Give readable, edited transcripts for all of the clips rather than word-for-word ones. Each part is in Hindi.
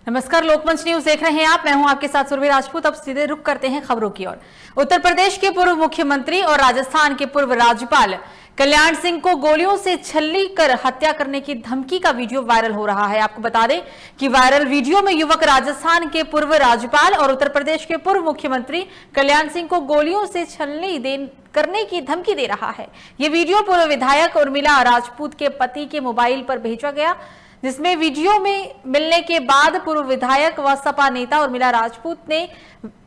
नमस्कार, लोकमंच न्यूज देख रहे हैं आप। मैं हूं आपके साथ सुरभि राजपूत। अब सीधे रुख करते हैं खबरों की ओर। उत्तर प्रदेश के पूर्व मुख्यमंत्री और राजस्थान के पूर्व राज्यपाल कल्याण सिंह को गोलियों से छल्ली कर हत्या करने की धमकी का वीडियो वायरल हो रहा है। आपको बता दें कि वायरल वीडियो में युवक राजस्थान के पूर्व राज्यपाल और उत्तर प्रदेश के पूर्व मुख्यमंत्री कल्याण सिंह को गोलियों से छलनी करने की धमकी दे रहा है। ये वीडियो पूर्व विधायक उर्मिला राजपूत के पति के मोबाइल पर भेजा गया, जिसमें वीडियो में मिलने के बाद पूर्व विधायक व सपा नेता उर्मिला राजपूत ने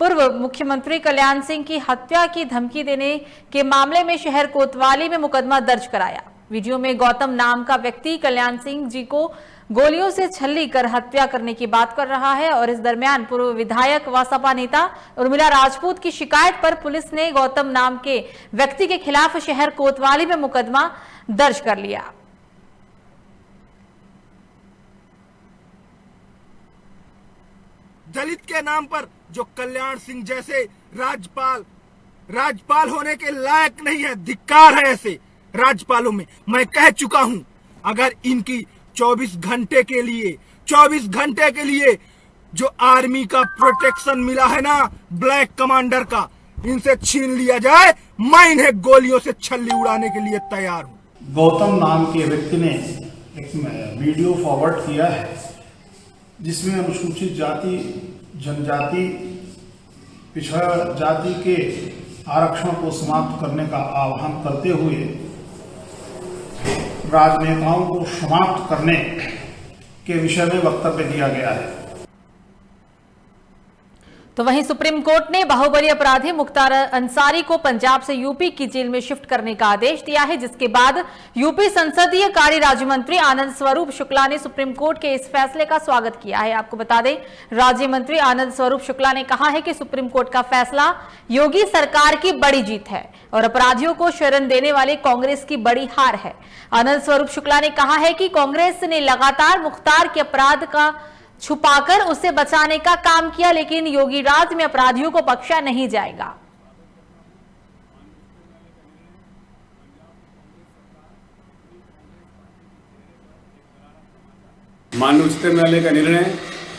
पूर्व मुख्यमंत्री कल्याण सिंह की हत्या की धमकी देने के मामले में शहर कोतवाली में मुकदमा दर्ज कराया। वीडियो में गौतम नाम का व्यक्ति कल्याण सिंह जी को गोलियों से छल्ली कर हत्या करने की बात कर रहा है और इस दरमियान पूर्व विधायक व सपा नेता उर्मिला राजपूत की शिकायत पर पुलिस ने गौतम नाम के व्यक्ति के खिलाफ शहर कोतवाली में मुकदमा दर्ज कर लिया। दलित के नाम पर जो कल्याण सिंह जैसे राज्यपाल होने के लायक नहीं है, धिक्कार है ऐसे राज्यपालों में। मैं कह चुका हूं, अगर इनकी 24 घंटे के लिए जो आर्मी का प्रोटेक्शन मिला है ना, ब्लैक कमांडर का, इनसे छीन लिया जाए, मैं इन्हें गोलियों से छल्ली उड़ाने के लिए तैयार हूं। गौतम नाम के व्यक्ति ने एक वीडियो फॉरवर्ड किया है जिसमें अनुसूचित जाति, जनजाति, पिछड़ा जाति के आरक्षण को समाप्त करने का आह्वान करते हुए राजनेताओं को समाप्त करने के विषय में वक्तव्य दिया गया है। तो वहीं सुप्रीम कोर्ट ने बाहुबली अपराधी मुख्तार अंसारी को पंजाब से यूपी की जेल में शिफ्ट करने का आदेश दिया है, जिसके बाद यूपी संसदीय कार्य राज्य मंत्री आनंद स्वरूप शुक्ला ने सुप्रीम कोर्ट के इस फैसले का स्वागत किया है। आपको बता दें, राज्य मंत्री आनंद स्वरूप शुक्ला ने कहा है कि सुप्रीम कोर्ट का फैसला योगी सरकार की बड़ी जीत है और अपराधियों को शरण देने वाली कांग्रेस की बड़ी हार है। आनंद स्वरूप शुक्ला ने कहा है कि कांग्रेस ने लगातार मुख्तार के अपराध का छुपाकर उसे बचाने का काम किया, लेकिन योगी राज में अपराधियों को बख्शा नहीं जाएगा। माननीय उच्चतम न्यायालय का निर्णय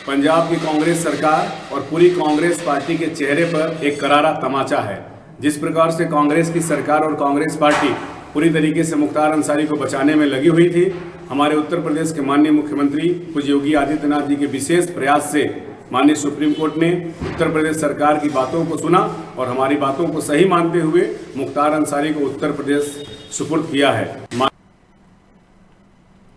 पंजाब की कांग्रेस सरकार और पूरी कांग्रेस पार्टी के चेहरे पर एक करारा तमाचा है। जिस प्रकार से कांग्रेस की सरकार और कांग्रेस पार्टी पूरी तरीके से मुख्तार अंसारी को बचाने में लगी हुई थी, हमारे उत्तर प्रदेश के माननीय मुख्यमंत्री पूज्य योगी आदित्यनाथ जी के विशेष प्रयास से माननीय सुप्रीम कोर्ट ने उत्तर प्रदेश सरकार की बातों को सुना और हमारी बातों को सही मानते हुए मुख्तार अंसारी को उत्तर प्रदेश सुपुर्द किया है।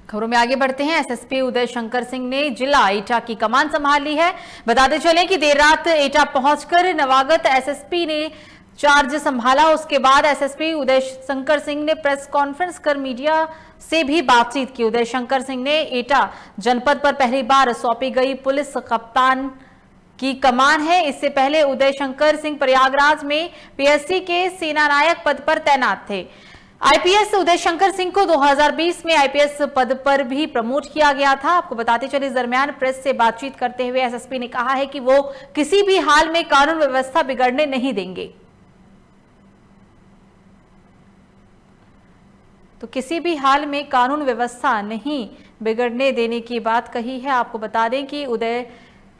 खबरों में आगे बढ़ते हैं। एसएसपी उदय शंकर सिंह ने जिला एटा की कमान संभाल ली है। बताते चलें कि देर रात एटा पहुंचकर नवागत एसएसपी ने चार्ज संभाला। उसके बाद एसएसपी उदय शंकर सिंह ने प्रेस कॉन्फ्रेंस कर मीडिया से भी बातचीत की। उदय शंकर सिंह ने एटा जनपद पर पहली बार सौंपी गई पुलिस कप्तान की कमान है। इससे पहले उदय शंकर सिंह प्रयागराज में पीएससी के सेनानायक पद पर तैनात थे। आईपीएस उदय शंकर सिंह को 2020 में आईपीएस पद पर भी प्रमोट किया गया था। आपको बताते चले, इस दरमियान प्रेस से बातचीत करते हुए एसएसपी ने कहा है कि वो किसी भी हाल में कानून व्यवस्था बिगड़ने नहीं देंगे। तो किसी भी हाल में कानून व्यवस्था नहीं बिगड़ने देने की बात कही है। आपको बता दें कि उदय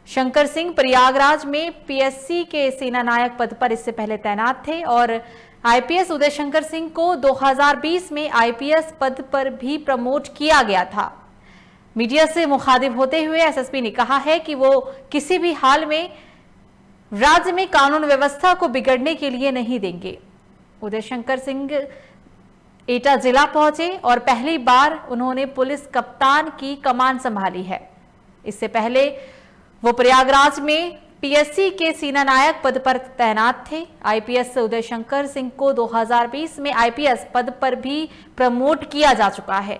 शंकर सिंह प्रयागराज में पीएससी के सेनानायक पद पर इससे पहले तैनात थे और आईपीएस उदय शंकर सिंह को 2020 में आईपीएस पद पर भी प्रमोट किया गया था। मीडिया से मुखातिब होते हुए एसएसपी ने कहा है कि वो किसी भी हाल में राज्य में कानून व्यवस्था को बिगड़ने के लिए नहीं देंगे। उदय शंकर सिंह एटा जिला पहुंचे और पहली बार उन्होंने पुलिस कप्तान की कमान संभाली है। इससे पहले वो प्रयागराज में पीएससी के सेनानायक पद पर तैनात थे। आईपीएस उदय शंकर सिंह को 2020 में आईपीएस पद पर भी प्रमोट किया जा चुका है।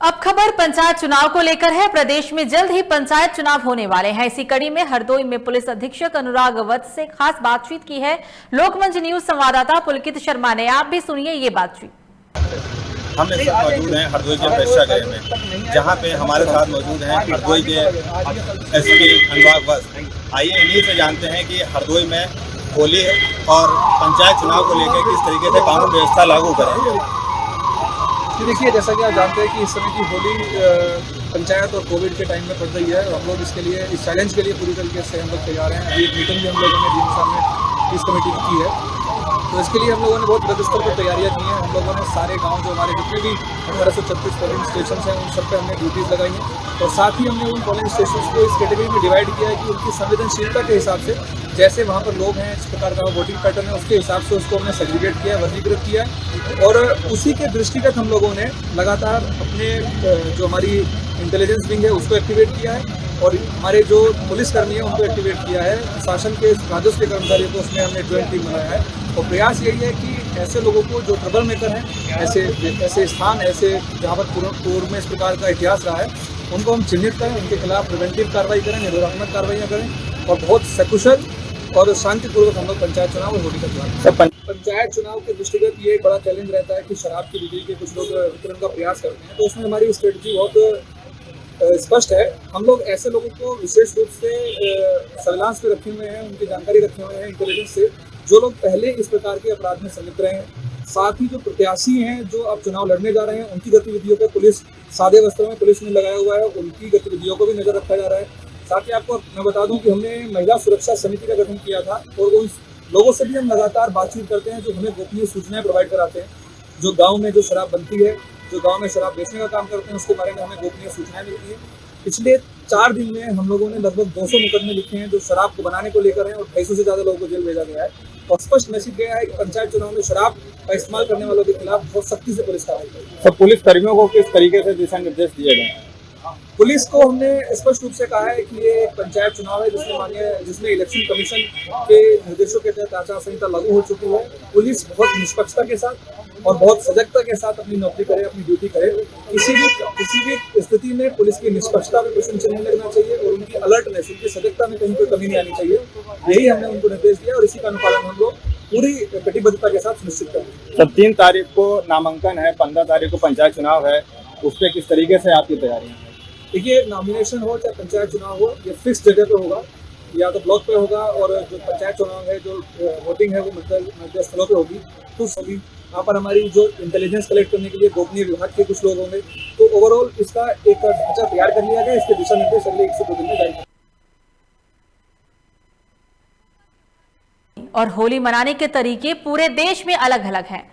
अब खबर पंचायत चुनाव को लेकर है। प्रदेश में जल्द ही पंचायत चुनाव होने वाले हैं। इसी कड़ी में हरदोई में पुलिस अधीक्षक अनुराग वत्स से खास बातचीत की है लोकमंच न्यूज संवाददाता पुलकित शर्मा ने। आप भी सुनिए ये बातचीत। हम इस वक्त मौजूद हैं हरदोई के प्रेक्षागृह में, जहां पे हमारे साथ मौजूद हैं हरदोई के एसपी अनुराग वत्स। आइए इन्हीं से जानते हैं कि हरदोई में होली है और पंचायत चुनाव को लेकर किस तरीके से कानून व्यवस्था लागू करेंगे। देखिए, जैसा कि आप जानते हैं कि इस समय की होली पंचायत और कोविड के टाइम में पड़ रही है। हम लोग इसके लिए, इस चैलेंज के लिए पूरी तरीके से हम लोग तैयार हैं। अभी एक मीटिंग भी हम लोगों ने दिन सामने इस कमेटी की है, तो इसके लिए हम लोगों ने बहुत युद्ध स्तर पर तैयारियां की हैं। हम लोगों ने सारे गांव जो हमारे जितने भी 1836 पोलिंग स्टेशन हैं उन सब पे हमने ड्यूटीज़ लगाई हैं और साथ ही हमने उन पोलिंग स्टेशन को इस कैटेगरी में डिवाइड किया है कि उनकी संवेदनशीलता के हिसाब से, जैसे वहाँ पर लोग हैं, इस प्रकार का वोटिंग पैटर्न है, उसके हिसाब से उसको हमने सेग्रीगेट किया है, वर्गीकृत किया है। और उसी के दृष्टिगत हम लोगों ने लगातार अपने जो हमारी इंटेलिजेंस विंग है उसको एक्टिवेट किया है और हमारे जो पुलिसकर्मी है उनको एक्टिवेट किया है। शासन के राजस्व के कर्मचारियों को उसमें हमने ज्वाइंट टीम बनाया है और प्रयास यही है कि ऐसे लोगों को जो ट्रबल मेकर हैं, ऐसे स्थान, ऐसे जहाँ पर पूर्व में इस प्रकार का इतिहास रहा है, उनको हम चिन्हित करें, उनके खिलाफ प्रिवेंटिव कार्रवाई करें, निरोधात्मक कार्रवाइयाँ करें और बहुत सकुशल और शांतिपूर्वक हम लोग पंचायत चुनाव और होली का चुनाव। पंचायत चुनाव के दृष्टिगत ये एक बड़ा चैलेंज रहता है कि शराब की बिक्री के कुछ लोग वितरण का प्रयास करते हैं, तो उसमें हमारी स्ट्रेटजी बहुत स्पष्ट है। हम लोग ऐसे लोगों को विशेष रूप से सर्विलांस पे रखे हुए हैं, उनकी जानकारी रखे हुए हैं इंटेलिजेंस से, जो लोग पहले इस प्रकार के अपराध में संलिप्त रहे हैं। साथ ही जो प्रत्याशी हैं जो अब चुनाव लड़ने जा रहे हैं, उनकी गतिविधियों पर पुलिस, सादे वस्त्रों में पुलिस ने लगाया हुआ है, उनकी गतिविधियों को भी नजर रखा जा रहा है। साथ ही आपको मैं बता दूं कि हमने महिला सुरक्षा समिति का गठन किया था और उन लोगों से भी हम लगातार बातचीत करते हैं जो हमें गोपनीय सूचनाएं प्रोवाइड कराते हैं। जो गाँव में जो शराब बनती है, जो गांव में शराब बेचने का काम करते हैं, उसके बारे में हमें गोपनीय सूचनाएं मिलती हैं। पिछले 4 दिन में हम लोगों ने लगभग 200 मुकदमे लिखे हैं जो शराब को बनाने को लेकर हैं और 250 से ज़्यादा लोगों को जेल भेजा गया है और स्पष्ट मैसेज गया है कि पंचायत चुनाव में शराब का इस्तेमाल करने वालों के खिलाफ बहुत सख्ती से पुलिस कार्रवाई करेगी। सब पुलिस कर्मियों को किस तरीके से दिशा निर्देश दिए गए? पुलिस को हमने स्पष्ट रूप से कहा है कि ये एक पंचायत चुनाव है जिसमें इलेक्शन कमीशन के निर्देशों के तहत आचार संहिता लागू हो चुकी है। पुलिस बहुत निष्पक्षता के साथ और बहुत सजगता के साथ अपनी नौकरी करे, अपनी ड्यूटी करे। किसी भी स्थिति में पुलिस की निष्पक्षता में प्रश्न चिन्ह नहीं लगना चाहिए और उनकी अलर्टनेस, उनकी सजगता में कहीं कोई कमी नहीं आनी चाहिए। यही हमने उनको निर्देश दिया और इसी का अनुपालन हम लोग पूरी कटिबद्धता के साथ सुनिश्चित करेंगे। सब 3 तारीख को नामांकन है, 15 तारीख को पंचायत चुनाव है, उस पर किस तरीके से आपकी तैयारी है? देखिए, नॉमिनेशन हो चाहे पंचायत चुनाव हो, ये फिक्स जगह पे होगा, या तो ब्लॉक पे होगा और जो पंचायत चुनाव है, जो वोटिंग है वो मतदान स्थलों पे होगी। तो सभी वहाँ पर हमारी जो इंटेलिजेंस कलेक्ट करने के लिए गोपनीय विभाग के कुछ लोग होंगे। तो ओवरऑल इसका एक ढांचा तैयार कर लिया गया। इसके दिशा निर्देश अगले 1 से 2 दिन में जारी। और होली मनाने के तरीके पूरे देश में अलग अलग हैं।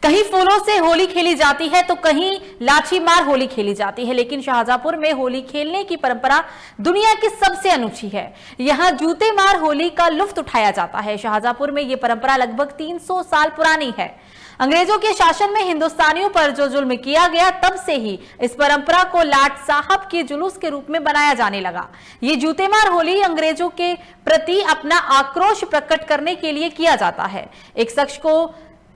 कहीं फूलों से होली खेली जाती है तो कहीं लाठी मार होली खेली जाती है, लेकिन शाहजहांपुर में होली खेलने की परंपरा दुनिया की सबसे अनूठी है। यहां जूते मार होली का लुत्फ उठाया जाता है। शाहजहांपुर में यह परंपरा लगभग 300 साल पुरानी है। अंग्रेजों के शासन में हिंदुस्तानियों पर जो जुल्म किया गया, तब से ही इस परंपरा को लाट साहब के जुलूस के रूप में बनाया जाने लगा। ये जूते मार होली अंग्रेजों के प्रति अपना आक्रोश प्रकट करने के लिए किया जाता है। एक शख्स को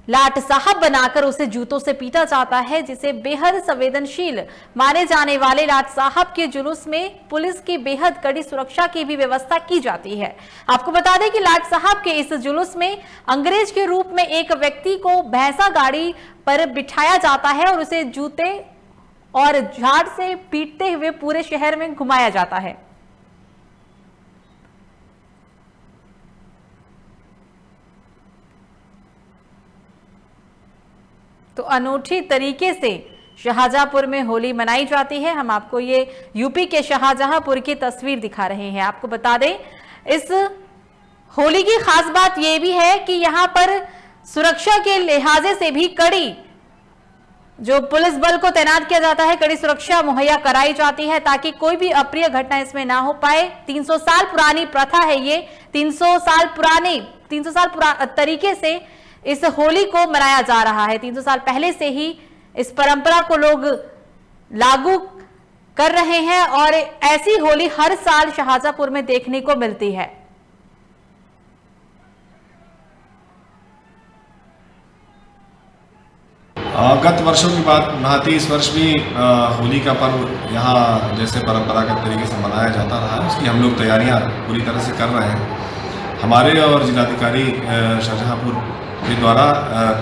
लाट साहब बनाकर उसे जूतों से पीटा जाता है, जिसे बेहद संवेदनशील माने जाने वाले लाट साहब के जुलूस में पुलिस की बेहद कड़ी सुरक्षा की भी व्यवस्था की जाती है। आपको बता दें कि लाट साहब के इस जुलूस में अंग्रेज के रूप में एक व्यक्ति को भैंसा गाड़ी पर बिठाया जाता है और उसे जूते और झाड़ से पीटते हुए पूरे शहर में घुमाया जाता है। तो अनूठी तरीके से शाहजहांपुर में होली मनाई जाती है। हम आपको ये यूपी के शाहजहांपुर की तस्वीर दिखा रहे हैं। आपको बता दें, इस होली की खास बात यह भी है कि यहां पर सुरक्षा के लिहाजे से भी कड़ी जो पुलिस बल को तैनात किया जाता है, कड़ी सुरक्षा मुहैया कराई जाती है ताकि कोई भी अप्रिय घटना इसमें ना हो पाए। 300 साल पुरानी प्रथा है ये। 300 साल तरीके से इस होली को मनाया जा रहा है। 300 साल पहले से ही इस परंपरा को लोग लागू कर रहे हैं और ऐसी होली हर साल शाहजहांपुर में देखने को मिलती है। गत वर्षों की बात भांति इस वर्ष भी होली का पर्व यहाँ जैसे परंपरागत तरीके से मनाया जाता रहा है, उसकी हम लोग तैयारियाँ पूरी तरह से कर रहे हैं। हमारे और जिलाधिकारी शाहजहांपुर के द्वारा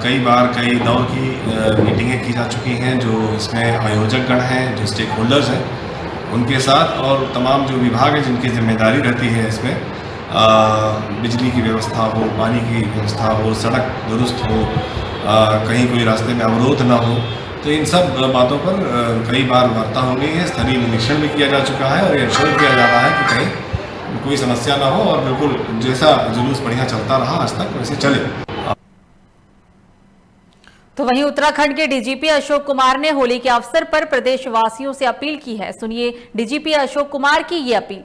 कई बार कई दौर की मीटिंगें की जा चुकी हैं, जो इसमें आयोजकगण हैं, जो स्टेक होल्डर्स हैं, उनके साथ और तमाम जो विभाग हैं जिनकी जिम्मेदारी रहती है इसमें बिजली की व्यवस्था हो, पानी की व्यवस्था हो, सड़क दुरुस्त हो, कहीं कोई रास्ते में अवरोध ना हो। तो इन सब बातों पर कई बार वार्ता हो गई है, स्थलीय निरीक्षण भी किया जा चुका है और ये इंश्योर किया जा रहा है कि कहीं कोई समस्या ना हो और बिल्कुल जैसा जुलूस बढ़िया चलता रहा आज तक वैसे चले। तो वहीं उत्तराखंड के डीजीपी अशोक कुमार ने होली के अवसर पर प्रदेशवासियों से अपील की है। सुनिए डीजीपी अशोक कुमार की ये अपील।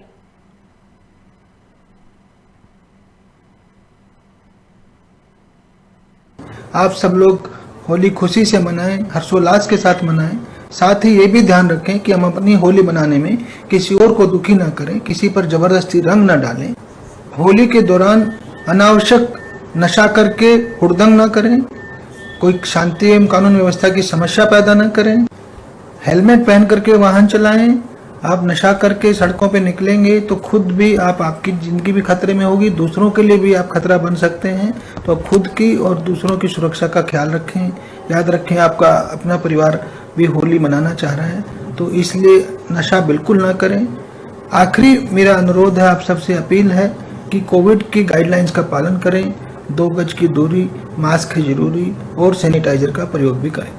आप सब लोग होली खुशी से मनाएं, हर्षोल्लास के साथ मनाएं। साथ ही ये भी ध्यान रखें कि हम अपनी होली मनाने में किसी और को दुखी ना करें, किसी पर जबरदस्ती रंग न डालें। होली के दौरान अनावश्यक नशा करके हुड़दंग न करें, कोई शांति एवं कानून व्यवस्था की समस्या पैदा न करें। हेलमेट पहन करके वाहन चलाएं। आप नशा करके सड़कों पे निकलेंगे तो खुद भी आपकी जिंदगी भी खतरे में होगी, दूसरों के लिए भी आप खतरा बन सकते हैं। तो आप खुद की और दूसरों की सुरक्षा का ख्याल रखें। याद रखें आपका अपना परिवार भी होली मनाना चाह रहा है, तो इसलिए नशा बिल्कुल ना करें। आखिरी मेरा अनुरोध है, आप सबसे अपील है कि कोविड की गाइडलाइंस का पालन करें, 2 गज की दूरी, मास्क है जरूरी और सैनिटाइजर का प्रयोग भी करें।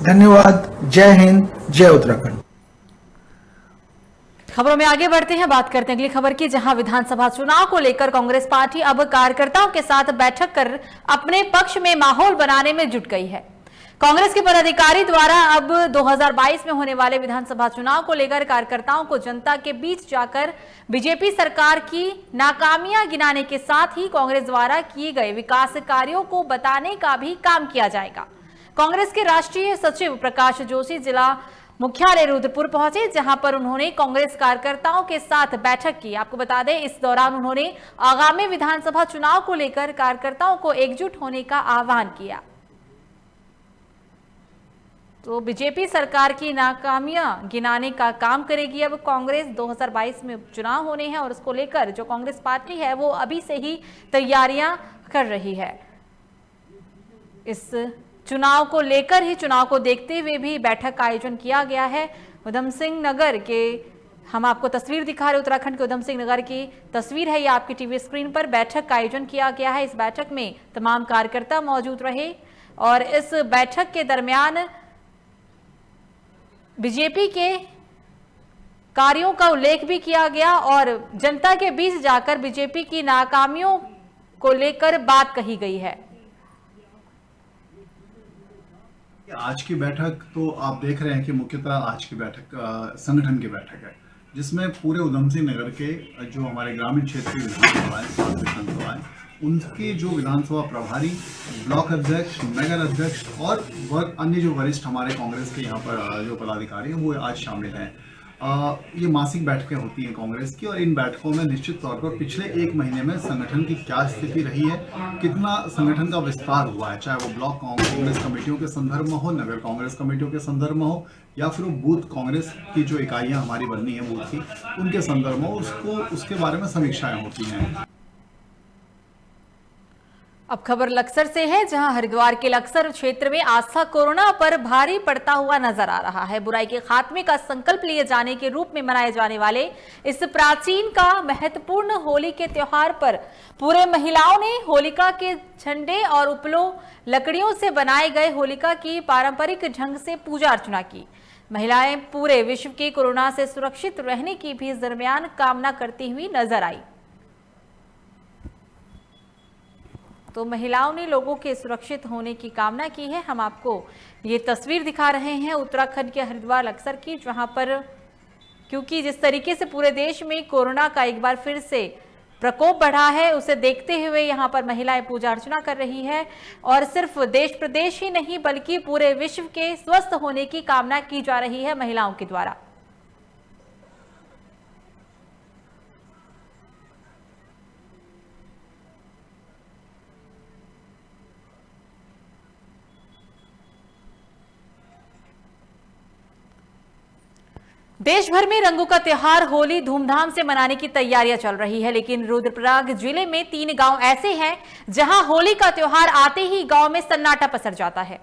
धन्यवाद। जय हिंद, जय उत्तराखंड। खबरों में आगे बढ़ते हैं, बात करते हैं अगली खबर की, जहां विधानसभा चुनाव को लेकर कांग्रेस पार्टी अब कार्यकर्ताओं के साथ बैठक कर अपने पक्ष में माहौल बनाने में जुट गई है। कांग्रेस के पदाधिकारी द्वारा अब 2022 में होने वाले विधानसभा चुनाव को लेकर कार्यकर्ताओं को जनता के बीच जाकर बीजेपी सरकार की नाकामियां गिनाने के साथ ही कांग्रेस द्वारा किए गए विकास कार्यों को बताने का भी काम किया जाएगा। कांग्रेस के राष्ट्रीय सचिव प्रकाश जोशी जिला मुख्यालय रुद्रपुर पहुंचे, जहां पर उन्होंने कांग्रेस कार्यकर्ताओं के साथ बैठक की। आपको बता दें, इस दौरान उन्होंने आगामी विधानसभा चुनाव को लेकर कार्यकर्ताओं को एकजुट होने का आह्वान किया। तो बीजेपी सरकार की नाकामियां गिनाने का काम करेगी अब कांग्रेस। 2022 में चुनाव होने हैं और उसको लेकर जो कांग्रेस पार्टी है वो अभी से ही तैयारियां कर रही है। इस चुनाव को लेकर ही, चुनाव को देखते हुए भी बैठक का आयोजन किया गया है। उधम सिंह नगर के हम आपको तस्वीर दिखा रहे, उत्तराखंड के उधम सिंह नगर की तस्वीर है, ये आपकी टीवी स्क्रीन पर। बैठक का आयोजन किया गया है। इस बैठक में तमाम कार्यकर्ता मौजूद रहे और इस बैठक के दरमियान बीजेपी के कार्यों का उल्लेख भी किया गया और जनता के बीच जाकर बीजेपी की नाकामियों को लेकर बात कही गई है। आज की बैठक तो आप देख रहे हैं कि मुख्यतः आज की बैठक संगठन की बैठक है, जिसमें पूरे उधम सिंह नगर के जो हमारे ग्रामीण क्षेत्र की विधानसभा है, 7 विधानसभा है, उनके जो विधानसभा प्रभारी, ब्लॉक अध्यक्ष, नगर अध्यक्ष और अन्य जो वरिष्ठ हमारे कांग्रेस के यहाँ पर जो पदाधिकारी हैं वो आज शामिल हैं। ये मासिक बैठकें होती हैं कांग्रेस की और इन बैठकों में निश्चित तौर पर पिछले 1 महीने में संगठन की क्या स्थिति रही है, कितना संगठन का विस्तार हुआ है, चाहे वो ब्लॉक कांग्रेस कमेटियों के संदर्भ में हो, नगर कांग्रेस कमेटियों के संदर्भ में हो या फिर बूथ कांग्रेस की जो इकाइयां हमारी बननी है बूथ की, उनके संदर्भ में उसके बारे में समीक्षाएं होती हैं। अब खबर लक्सर से है, जहां हरिद्वार के लक्सर क्षेत्र में आस्था कोरोना पर भारी पड़ता हुआ नजर आ रहा है। बुराई के खात्मे का संकल्प लिए जाने के रूप में मनाए जाने वाले इस प्राचीन का महत्वपूर्ण होली के त्योहार पर पूरे महिलाओं ने होलिका के झंडे और उपलों लकड़ियों से बनाए गए होलिका की पारंपरिक ढंग से पूजा अर्चना की। महिलाएं पूरे विश्व के कोरोना से सुरक्षित रहने की भी इस दरमियान कामना करती हुई नजर आई। तो महिलाओं ने लोगों के सुरक्षित होने की कामना की है। हम आपको ये तस्वीर दिखा रहे हैं उत्तराखंड के हरिद्वार लक्सर की, जहां पर क्योंकि जिस तरीके से पूरे देश में कोरोना का एक बार फिर से प्रकोप बढ़ा है, उसे देखते हुए यहां पर महिलाएं पूजा अर्चना कर रही है और सिर्फ देश प्रदेश ही नहीं बल्कि पूरे विश्व के स्वस्थ होने की कामना की जा रही है महिलाओं के द्वारा। देश भर में रंगों का त्योहार होली धूमधाम से मनाने की तैयारियां चल रही है, लेकिन रुद्रप्रयाग जिले में 3 गांव ऐसे हैं जहां होली का त्योहार आते ही गांव में सन्नाटा पसर जाता है।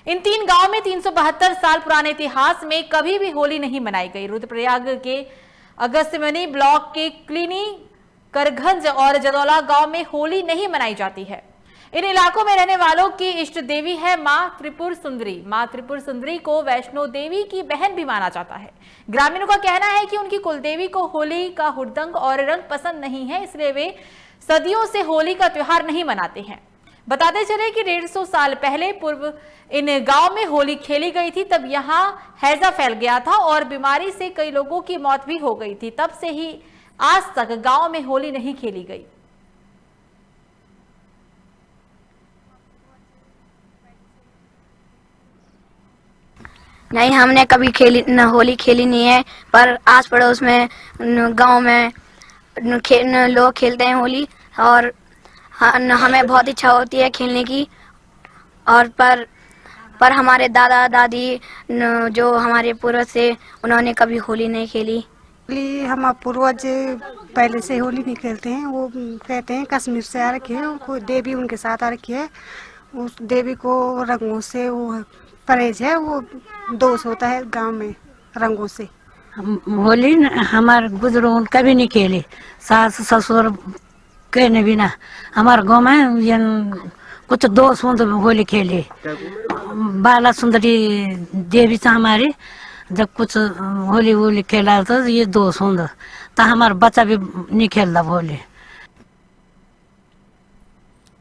इन 3 गांव में 372 साल पुराने इतिहास में कभी भी होली नहीं मनाई गई। रुद्रप्रयाग के अगस्त्यमुनि ब्लॉक के क्लिनी करगंज और जदौला गांव में होली नहीं मनाई जाती है। इन इलाकों में रहने वालों की इष्ट देवी है मां त्रिपुर सुंदरी। मां त्रिपुर सुंदरी को वैष्णो देवी की बहन भी माना जाता है। ग्रामीणों का कहना है कि उनकी कुलदेवी को होली का हुड़दंग और रंग पसंद नहीं है, इसलिए वे सदियों से होली का त्योहार नहीं मनाते हैं। बताते चले कि 150 साल पहले पूर्व इन गांव में होली खेली गई थी, तब यहां हैजा फैल गया था और बीमारी से कई लोगों की मौत भी हो गई थी। तब से ही आज तक गांव में होली नहीं खेली गई। नहीं, हमने कभी होली खेली नहीं है, पर आस पड़ोस में गांव में लोग खेलते हैं होली और हमें बहुत इच्छा होती है खेलने की। और पर हमारे दादा दादी जो हमारे पूर्वज से उन्होंने कभी होली नहीं खेली। हम पूर्वज पहले से होली नहीं खेलते हैं। वो कहते हैं कश्मीर से आ रखी है, कोई देवी उनके साथ आ रखी है, उस देवी को रंगों से वो परहेज है, वो दोष होता है गांव में रंगों से। होली हमारे बुजुर्ग कभी नहीं खेली, सास ससुर कहने भी ना। हमारे गाँव में ये कुछ दोस्त होली खेली, बाला सुंदरी देवी से हमारी जब कुछ होली वोली खेला तो ये दोस्त होंगे, तो हमारा बच्चा भी नहीं खेलता होली।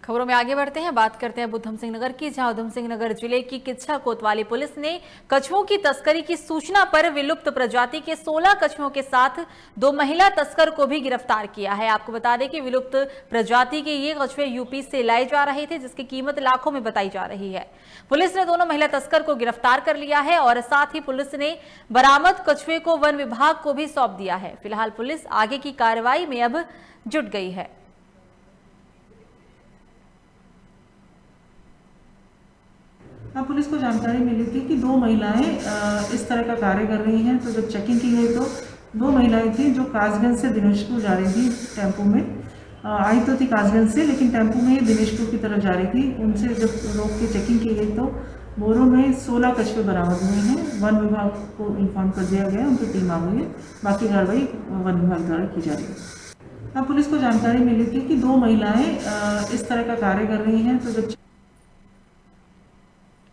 खबरों में आगे बढ़ते हैं, बात करते हैं उधम सिंह नगर की, जहां उधम सिंह नगर जिले की किच्छा कोतवाली पुलिस ने कछुओं की तस्करी की सूचना पर विलुप्त प्रजाति के 16 कछुओं के साथ 2 महिला तस्कर को भी गिरफ्तार किया है। आपको बता दें कि विलुप्त प्रजाति के ये कछुए यूपी से लाए जा रहे थे, जिसकी कीमत लाखों में बताई जा रही है। पुलिस ने दोनों महिला तस्कर को गिरफ्तार कर लिया है और साथ ही पुलिस ने बरामद कछुए को वन विभाग को भी सौंप दिया है। फिलहाल पुलिस आगे की कार्रवाई में अब जुट गई है। पुलिस को जानकारी मिली थी कि 2 महिलाएं इस तरह का कार्य कर रही हैं। तो जब चेकिंग की गई तो 2 महिलाएं थी जो कासगंज से दिनेशपुर जा रही थी टेम्पो में। आई तो थी कासगंज से, लेकिन टेम्पो में दिनेशपुर की तरफ जा रही थी। उनसे जब रोक के चेकिंग की गई तो बोरों में 16 कछुए बरामद हुए हैं। वन विभाग को इन्फॉर्म कर दिया गया, उनकी टीम आ गई है, बाकी कार्रवाई वन विभाग द्वारा की जा रही है। पुलिस को जानकारी मिली थी कि 2 महिलाएं इस तरह का कार्य कर रही हैं।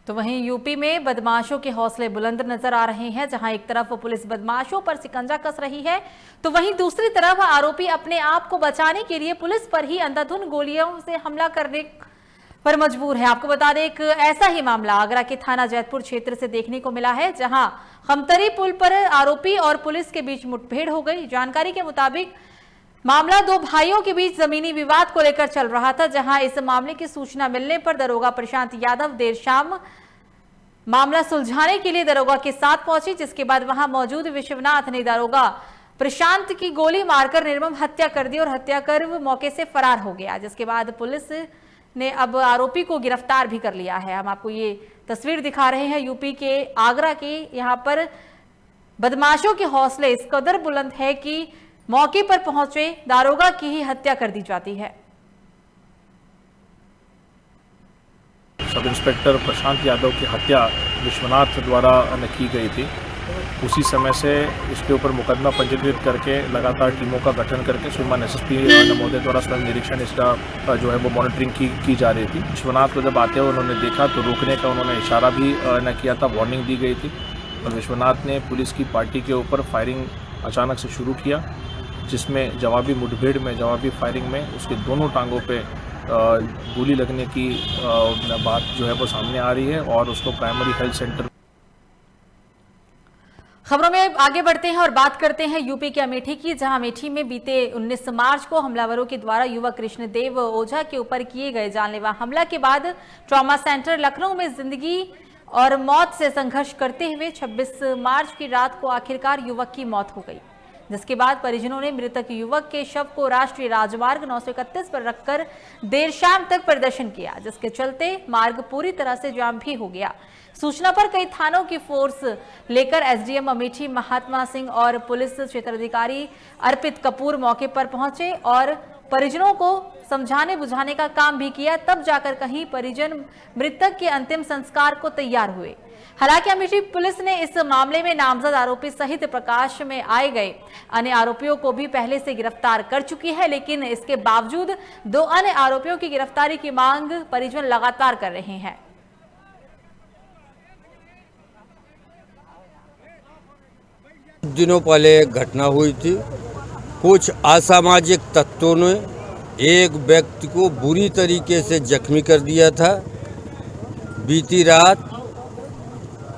तो वहीं यूपी में बदमाशों के हौसले बुलंद नजर आ रहे हैं, जहां एक तरफ पुलिस बदमाशों पर शिकंजा कस रही है, तो वहीं दूसरी तरफ आरोपी अपने आप को बचाने के लिए पुलिस पर ही अंधाधुंध गोलियों से हमला करने पर मजबूर है। आपको बता दें, एक ऐसा ही मामला आगरा के थाना जैतपुर क्षेत्र से देखने को मिला है, जहां खमतरी पुल पर आरोपी और पुलिस के बीच मुठभेड़ हो गई। जानकारी के मुताबिक मामला 2 भाइयों के बीच जमीनी विवाद को लेकर चल रहा था, जहां इस मामले की सूचना मिलने पर दरोगा प्रशांत यादव देर शाम मामला सुलझाने के लिए दरोगा के साथ पहुंची, जिसके बाद वहां मौजूद विश्वनाथ ने दरोगा प्रशांत की गोली मारकर निर्मम हत्या कर दी और हत्या कर मौके से फरार हो गया। जिसके बाद पुलिस ने अब आरोपी को गिरफ्तार भी कर लिया है। हम आपको ये तस्वीर दिखा रहे हैं यूपी के आगरा के। यहाँ पर बदमाशों के हौसले इस कदर बुलंद है कि मौके पर पहुंचे दारोगा की ही हत्या कर दी जाती है। सब इंस्पेक्टर प्रशांत यादव की हत्या विश्वनाथ द्वारा की गई थी। उसी समय से इसके ऊपर मुकदमा पंजीकृत करके लगातार टीमों का गठन करके श्रीमान एसएसपी महोदय द्वारा स्वयं निरीक्षण इसका जो है वो मॉनिटरिंग की जा रही थी। विश्वनाथ को जब आते हुए उन्होंने देखा तो रोकने का उन्होंने इशारा भी न किया था, वार्निंग दी गई थी। और विश्वनाथ ने पुलिस की पार्टी के ऊपर फायरिंग अचानक से शुरू किया, जिसमें जवाबी मुठभेड़ में जवाबी फायरिंग में उसके दोनों टांगों पे गोली लगने की बात जो है वो सामने आ रही है और उसको प्राइमरी हेल्थ सेंटर। खबरों में आगे बढ़ते हैं और बात करते हैं यूपी के अमेठी की, जहां अमेठी में बीते 19 मार्च को हमलावरों के द्वारा युवक कृष्णदेव ओझा के ऊपर किए गए जानलेवा हमला के बाद ट्रॉमा सेंटर लखनऊ में जिंदगी और मौत से संघर्ष करते हुए 26 मार्च की रात को आखिरकार युवक की मौत हो गई, जिसके बाद परिजनों ने मृतक युवक के शव को राष्ट्रीय राजमार्ग 931 पर रखकर देर शाम तक प्रदर्शन किया, जिसके चलते मार्ग पूरी तरह से जाम भी हो गया। सूचना पर कई थानों की फोर्स लेकर एसडीएम अमेठी महात्मा सिंह और पुलिस क्षेत्राधिकारी अर्पित कपूर मौके पर पहुंचे और परिजनों को समझाने बुझाने का काम भी किया, तब जाकर कहीं परिजन मृतक के अंतिम संस्कार को तैयार हुए। हालांकि अमेठी पुलिस ने इस मामले में नामजद आरोपी सहित प्रकाश में आए गए अन्य आरोपियों को भी पहले से गिरफ्तार कर चुकी है, लेकिन इसके बावजूद 2 अन्य आरोपियों की गिरफ्तारी की मांग परिजन लगातार कर रहे हैं। दिनों पहले एक घटना हुई थी। कुछ असामाजिक तत्वों ने एक व्यक्ति को बुरी तरीके से जख्मी कर दिया था। बीती रात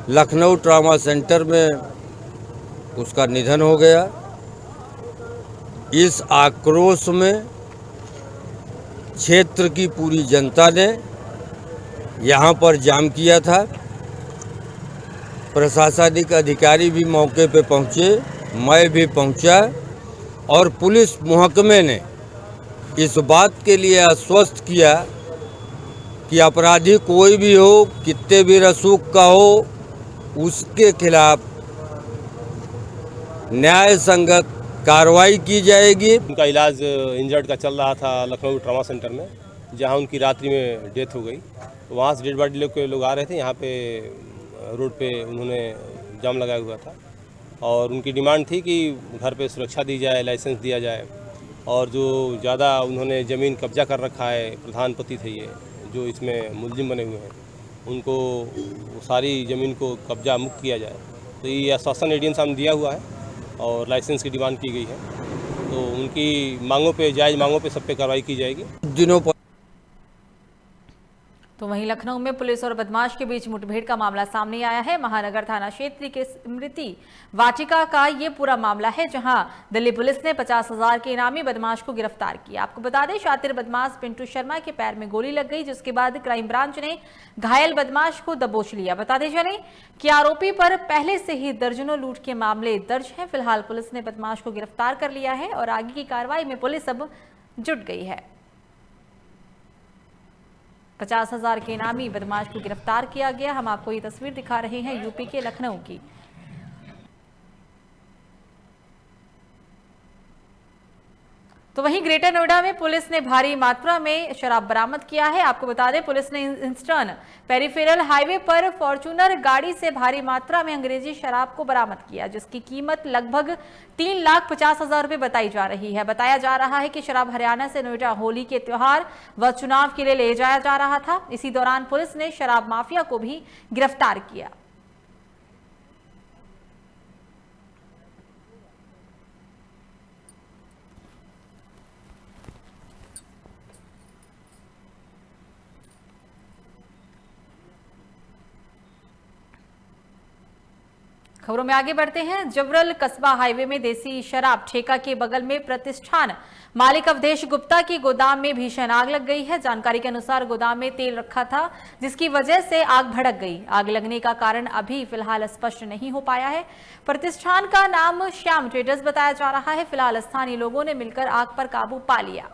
लखनऊ ट्रॉमा सेंटर में उसका निधन हो गया। इस आक्रोश में क्षेत्र की पूरी जनता ने यहाँ पर जाम किया था। प्रशासनिक अधिकारी भी मौके पे पहुँचे, मैं भी पहुँचा और पुलिस महकमे ने इस बात के लिए आश्वस्त किया कि अपराधी कोई भी हो, कितने भी रसूख का हो, उसके खिलाफ न्याय संगत कार्रवाई की जाएगी। उनका इलाज इंजर्ड का चल रहा था लखनऊ ट्रॉमा सेंटर में, जहां उनकी रात्रि में डेथ हो गई। वहां से डेड बॉडी के लोग आ रहे थे। यहाँ पे रोड पे उन्होंने जाम लगाया हुआ था और उनकी डिमांड थी कि घर पे सुरक्षा दी जाए, लाइसेंस दिया जाए। और जो ज़्यादा उन्होंने ज़मीन कब्जा कर रखा है, प्रधानपति थे ये जो इसमें मुलजिम बने हुए हैं, उनको सारी ज़मीन को कब्जा मुक्त किया जाए। तो ये आश्वासन एडीएम साहब ने दिया हुआ है और लाइसेंस की डिमांड की गई है। तो उनकी मांगों पे, जायज़ मांगों पे सब पे कार्रवाई की जाएगी। दिनों पर तो वहीं लखनऊ में पुलिस और बदमाश के बीच मुठभेड़ का मामला सामने आया है। महानगर थाना क्षेत्र के स्मृति वाटिका का ये पूरा मामला है, जहां दिल्ली पुलिस ने 50,000 के इनामी बदमाश को गिरफ्तार किया। आपको बता दें, शातिर बदमाश पिंटू शर्मा के पैर में गोली लग गई, जिसके बाद क्राइम ब्रांच ने घायल बदमाश को दबोच लिया। बताते चलें कि आरोपी पर पहले से ही दर्जनों लूट के मामले दर्ज हैं। फिलहाल पुलिस ने बदमाश को गिरफ्तार कर लिया है और आगे की कार्रवाई में पुलिस अब जुट गई है। 50,000 के इनामी बदमाश को गिरफ्तार किया गया। हम आपको ये तस्वीर दिखा रहे हैं यूपी के लखनऊ की। तो वहीं ग्रेटर नोएडा में पुलिस ने भारी मात्रा में शराब बरामद किया है। आपको बता दें, पुलिस ने ईस्टर्न पेरिफेरल हाईवे पर फॉर्च्यूनर गाड़ी से भारी मात्रा में अंग्रेजी शराब को बरामद किया, जिसकी कीमत लगभग 3,50,000 रुपए बताई जा रही है। बताया जा रहा है कि शराब हरियाणा से नोएडा होली के त्योहार व चुनाव के लिए ले जाया जा रहा था। इसी दौरान पुलिस ने शराब माफिया को भी गिरफ्तार किया। खबरों में आगे बढ़ते हैं। जबरल कस्बा हाईवे में देसी शराब ठेका के बगल में प्रतिष्ठान मालिक अवधेश गुप्ता की गोदाम में भीषण आग लग गई है। जानकारी के अनुसार गोदाम में तेल रखा था, जिसकी वजह से आग भड़क गई। आग लगने का कारण अभी फिलहाल स्पष्ट नहीं हो पाया है। प्रतिष्ठान का नाम श्याम ट्रेडर्स बताया जा रहा है। फिलहाल स्थानीय लोगों ने मिलकर आग पर काबू पा लिया।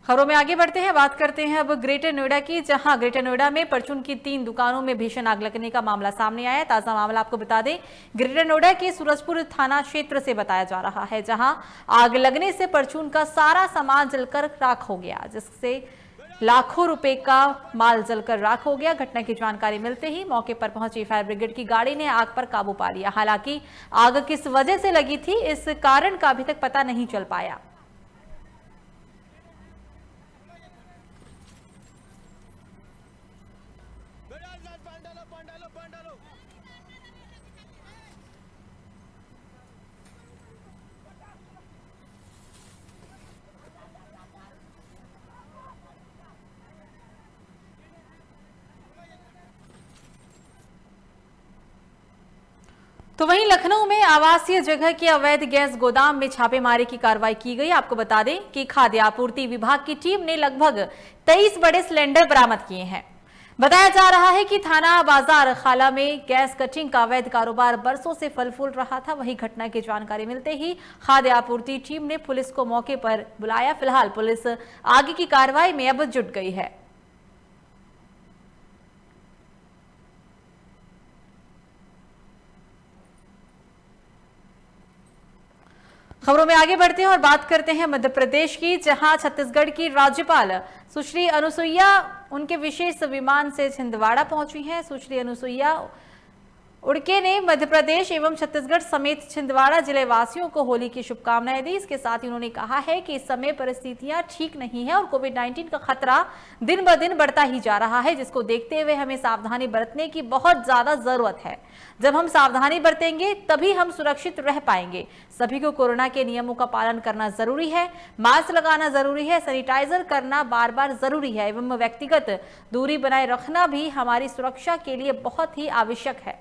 खबरों में आगे बढ़ते हैं, बात करते हैं अब ग्रेटर नोएडा की, जहां ग्रेटर नोएडा में परचून की 3 दुकानों में भीषण आग लगने का मामला सामने आया है। ताजा मामला आपको बता दें, ग्रेटर नोएडा के सूरजपुर थाना क्षेत्र से बताया जा रहा है, जहां आग लगने से परचून का सारा सामान जलकर राख हो गया, जिससे लाखों रुपए का माल जलकर राख हो गया। घटना की जानकारी मिलते ही मौके पर पहुंची फायर ब्रिगेड की गाड़ी ने आग पर काबू पा लिया। हालांकि आग किस वजह से लगी थी, इस कारण का अभी तक पता नहीं चल पाया। तो वहीं लखनऊ में आवासीय जगह के अवैध गैस गोदाम में छापेमारी की कार्रवाई की गई। आपको बता दें कि खाद्य आपूर्ति विभाग की टीम ने लगभग 23 बड़े सिलेंडर बरामद किए हैं। बताया जा रहा है कि थाना बाजार खाला में गैस कटिंग का अवैध कारोबार बरसों से फल फूल रहा था। वहीं घटना की जानकारी मिलते ही खाद्य आपूर्ति टीम ने पुलिस को मौके पर बुलाया। फिलहाल पुलिस आगे की कार्रवाई में अब जुट गई है। खबरों में आगे बढ़ते हैं और बात करते हैं मध्य प्रदेश की, जहां छत्तीसगढ़ की राज्यपाल सुश्री अनुसुईया उनके विशेष विमान से छिंदवाड़ा पहुंची हैं। सुश्री अनुसुईया उड़के ने मध्य प्रदेश एवं छत्तीसगढ़ समेत छिंदवाड़ा जिले वासियों को होली की शुभकामनाएं दी। इसके साथ ही उन्होंने कहा है कि इस समय परिस्थितियां ठीक नहीं है और कोविड-19 का खतरा दिन ब दिन बढ़ता ही जा रहा है, जिसको देखते हुए हमें सावधानी बरतने की बहुत ज्यादा जरूरत है। जब हम सावधानी बरतेंगे तभी हम सुरक्षित रह पाएंगे। सभी को कोरोना के नियमों का पालन करना जरूरी है, मास्क लगाना जरूरी है, सैनिटाइजर करना बार बार जरूरी है एवं व्यक्तिगत दूरी बनाए रखना भी हमारी सुरक्षा के लिए बहुत ही आवश्यक है।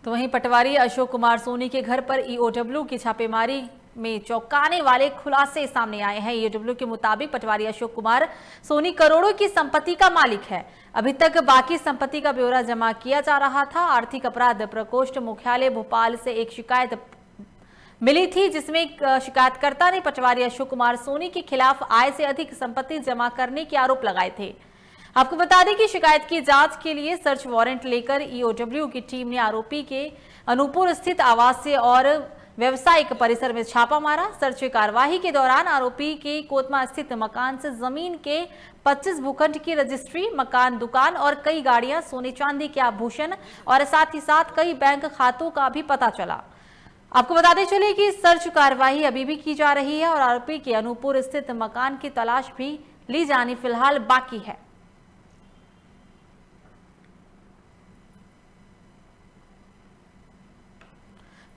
तो वहीं पटवारी अशोक कुमार सोनी के घर पर ईओडब्ल्यू की छापेमारी में चौंकाने वाले खुलासे सामने आए हैं। ईओडब्ल्यू के मुताबिक पटवारी अशोक कुमार सोनी करोड़ों की संपत्ति का मालिक है। अभी तक बाकी संपत्ति का ब्यौरा जमा किया जा रहा था। आर्थिक अपराध प्रकोष्ठ मुख्यालय भोपाल से एक शिकायत मिली थी, जिसमें शिकायतकर्ता ने पटवारी अशोक कुमार सोनी के खिलाफ आय से अधिक संपत्ति जमा करने के आरोप लगाए थे। आपको बता दें कि शिकायत की जांच के लिए सर्च वारंट लेकर ईओडब्ल्यू की टीम ने आरोपी के अनूपपुर स्थित आवासीय और व्यवसायिक परिसर में छापा मारा। सर्च कार्यवाही के दौरान आरोपी के कोतमा स्थित मकान से जमीन के 25 भूखंड की रजिस्ट्री, मकान, दुकान और कई गाड़ियां, सोने चांदी के आभूषण और साथ ही साथ कई बैंक खातों का भी पता चला। आपको बताते चले कि सर्च कार्यवाही अभी भी की जा रही है और आरोपी के अनूपपुर स्थित मकान की तलाश भी ली जानी फिलहाल बाकी है।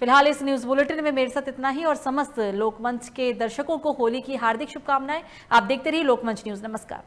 फिलहाल इस न्यूज बुलेटिन में मेरे साथ इतना ही और समस्त लोकमंच के दर्शकों को होली की हार्दिक शुभकामनाएं। आप देखते रहिए लोकमंच न्यूज। नमस्कार।